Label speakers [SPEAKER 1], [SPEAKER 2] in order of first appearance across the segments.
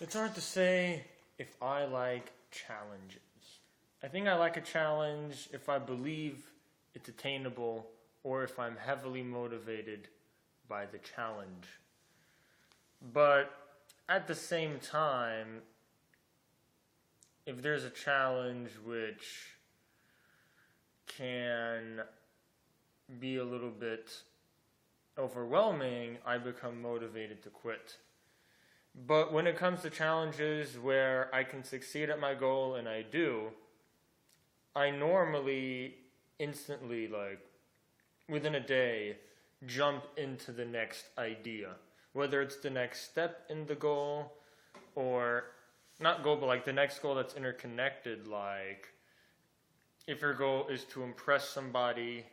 [SPEAKER 1] It's hard to say if I like challenges. I think I like a challenge if I believe it's attainable or if I'm heavily motivated by the challenge. But at the same time, if there's a challenge which can be a little bit overwhelming, I become motivated to quit. But when it comes to challenges where I can succeed at my goal, and I do, I normally instantly, like within a day, jump into the next idea. Whether it's the next step in the goal, or not goal, but like the next goal that's interconnected. Like if your goal is to impress somebody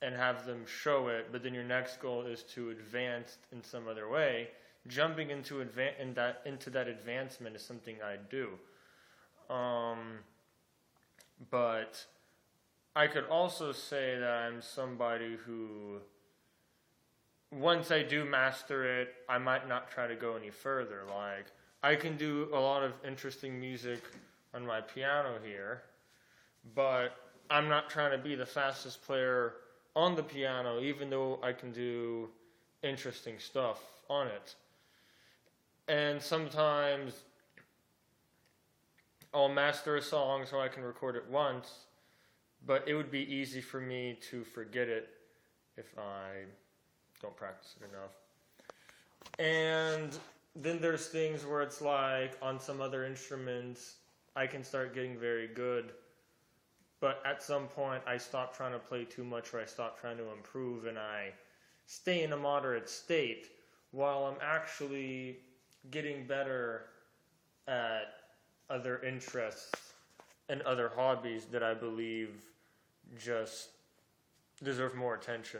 [SPEAKER 1] and have them show it, but then your next goal is to advance in some other way, jumping into that advancement is something I do. But I could also say that I'm somebody who, once I do master it, I might not try to go any further. Like, I can do a lot of interesting music on my piano here, but I'm not trying to be the fastest player on the piano, even though I can do interesting stuff on it. And sometimes I'll master a song so I can record it once, but it would be easy for me to forget it if I don't practice it enough. And then there's things where it's like on some other instruments, I can start getting very good, but at some point I stop trying to play too much, or I stop trying to improve, and I stay in a moderate state while I'm actually getting better at other interests and other hobbies that I believe just deserve more attention.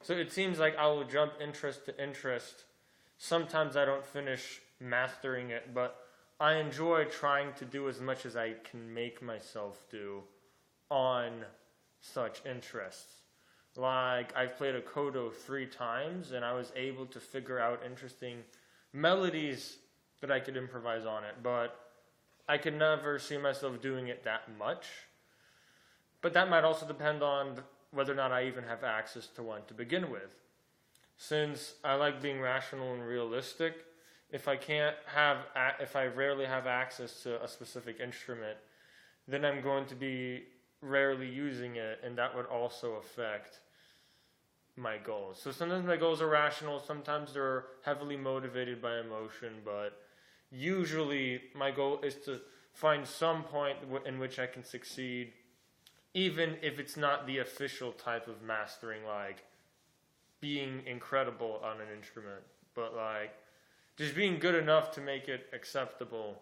[SPEAKER 1] So it seems like I will jump interest to interest. Sometimes I don't finish mastering it, but I enjoy trying to do as much as I can make myself do on such interests. Like, I've played a Kodo 3 times, and I was able to figure out interesting melodies that I could improvise on it, but I could never see myself doing it that much. But that might also depend on whether or not I even have access to one to begin with. Since I like being rational and realistic, if I rarely have access to a specific instrument, then I'm going to be rarely using it, and that would also affect my goals. So sometimes my goals are rational, sometimes they're heavily motivated by emotion, but usually my goal is to find some point in which I can succeed, even if it's not the official type of mastering, like being incredible on an instrument, but like just being good enough to make it acceptable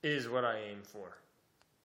[SPEAKER 1] is what I aim for.